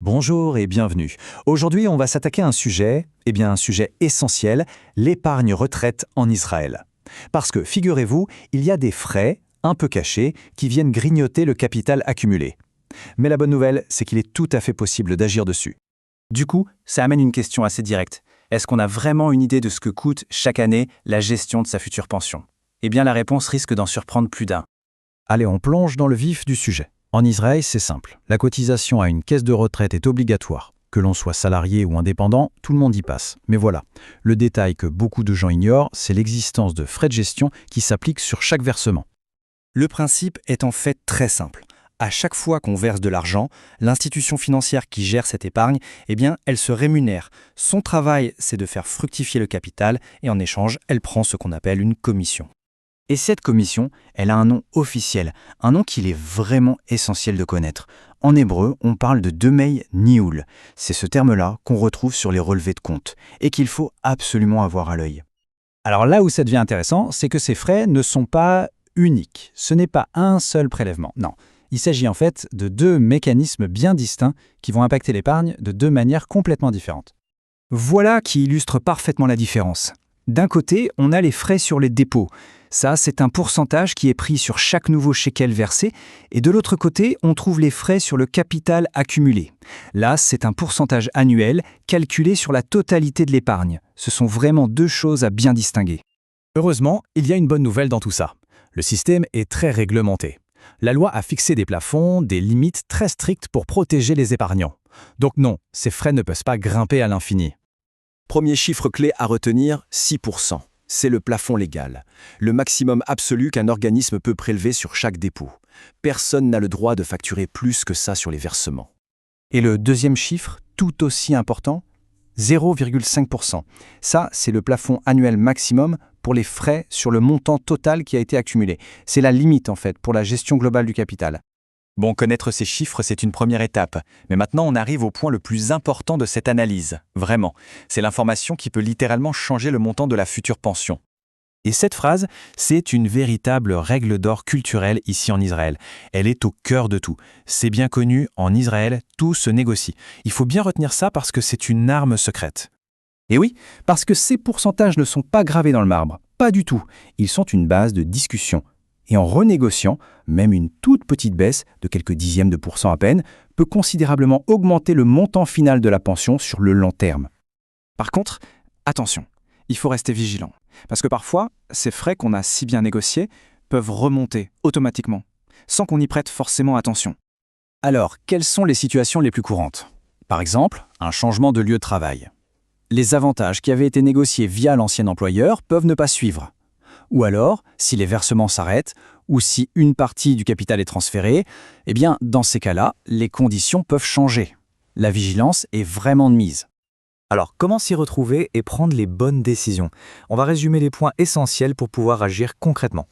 Bonjour et bienvenue. Aujourd'hui, on va s'attaquer à un sujet essentiel, l'épargne retraite en Israël. Parce que, figurez-vous, il y a des frais, un peu cachés, qui viennent grignoter le capital accumulé. Mais la bonne nouvelle, c'est qu'il est tout à fait possible d'agir dessus. Du coup, ça amène une question assez directe. Est-ce qu'on a vraiment une idée de ce que coûte chaque année la gestion de sa future pension? Eh bien, la réponse risque d'en surprendre plus d'un. Allez, on plonge dans le vif du sujet. En Israël, c'est simple. La cotisation à une caisse de retraite est obligatoire. Que l'on soit salarié ou indépendant, tout le monde y passe. Mais voilà, le détail que beaucoup de gens ignorent, c'est l'existence de frais de gestion qui s'appliquent sur chaque versement. Le principe est en fait très simple. À chaque fois qu'on verse de l'argent, l'institution financière qui gère cette épargne, elle se rémunère. Son travail, c'est de faire fructifier le capital et en échange, elle prend ce qu'on appelle une commission. Et cette commission, elle a un nom officiel, un nom qu'il est vraiment essentiel de connaître. En hébreu, on parle de Demei Nioul. C'est ce terme-là qu'on retrouve sur les relevés de compte et qu'il faut absolument avoir à l'œil. Alors là où ça devient intéressant, c'est que ces frais ne sont pas uniques. Ce n'est pas un seul prélèvement, non. Il s'agit en fait de deux mécanismes bien distincts qui vont impacter l'épargne de deux manières complètement différentes. Voilà qui illustre parfaitement la différence. D'un côté, on a les frais sur les dépôts. Ça, c'est un pourcentage qui est pris sur chaque nouveau shekel versé. Et de l'autre côté, on trouve les frais sur le capital accumulé. Là, c'est un pourcentage annuel calculé sur la totalité de l'épargne. Ce sont vraiment deux choses à bien distinguer. Heureusement, il y a une bonne nouvelle dans tout ça. Le système est très réglementé. La loi a fixé des plafonds, des limites très strictes pour protéger les épargnants. Donc non, ces frais ne peuvent pas grimper à l'infini. Premier chiffre clé à retenir, 6%. C'est le plafond légal, le maximum absolu qu'un organisme peut prélever sur chaque dépôt. Personne n'a le droit de facturer plus que ça sur les versements. Et le deuxième chiffre, tout aussi important, 0,5%. Ça, c'est le plafond annuel maximum pour les frais sur le montant total qui a été accumulé. C'est la limite, en fait, pour la gestion globale du capital. Bon, connaître ces chiffres, c'est une première étape. Mais maintenant, on arrive au point le plus important de cette analyse. Vraiment. C'est l'information qui peut littéralement changer le montant de la future pension. Et cette phrase, c'est une véritable règle d'or culturelle ici en Israël. Elle est au cœur de tout. C'est bien connu, en Israël, tout se négocie. Il faut bien retenir ça parce que c'est une arme secrète. Et oui, parce que ces pourcentages ne sont pas gravés dans le marbre. Pas du tout. Ils sont une base de discussion. Et en renégociant, même une toute petite baisse de quelques dixièmes de pourcent à peine peut considérablement augmenter le montant final de la pension sur le long terme. Par contre, attention, il faut rester vigilant. Parce que parfois, ces frais qu'on a si bien négociés peuvent remonter automatiquement, sans qu'on y prête forcément attention. Alors, quelles sont les situations les plus courantes? Par exemple, un changement de lieu de travail. Les avantages qui avaient été négociés via l'ancien employeur peuvent ne pas suivre. Ou alors, si les versements s'arrêtent, ou si une partie du capital est transférée, dans ces cas-là, les conditions peuvent changer. La vigilance est vraiment de mise. Alors, comment s'y retrouver et prendre les bonnes décisions? On va résumer les points essentiels pour pouvoir agir concrètement.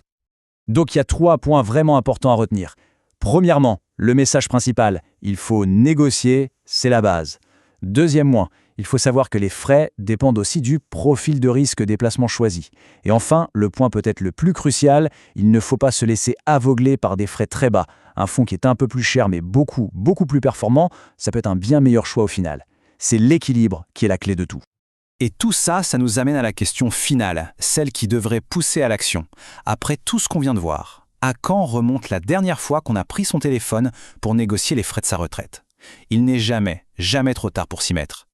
Donc il y a 3 points vraiment importants à retenir. Premièrement, le message principal, il faut négocier, c'est la base. Deuxièmement, il faut savoir que les frais dépendent aussi du profil de risque des placements choisis. Et enfin, le point peut-être le plus crucial, il ne faut pas se laisser aveugler par des frais très bas. Un fonds qui est un peu plus cher mais beaucoup plus performant, ça peut être un bien meilleur choix au final. C'est l'équilibre qui est la clé de tout. Et tout ça, ça nous amène à la question finale, celle qui devrait pousser à l'action. Après tout ce qu'on vient de voir, à quand remonte la dernière fois qu'on a pris son téléphone pour négocier les frais de sa retraite? Il n'est jamais trop tard pour s'y mettre.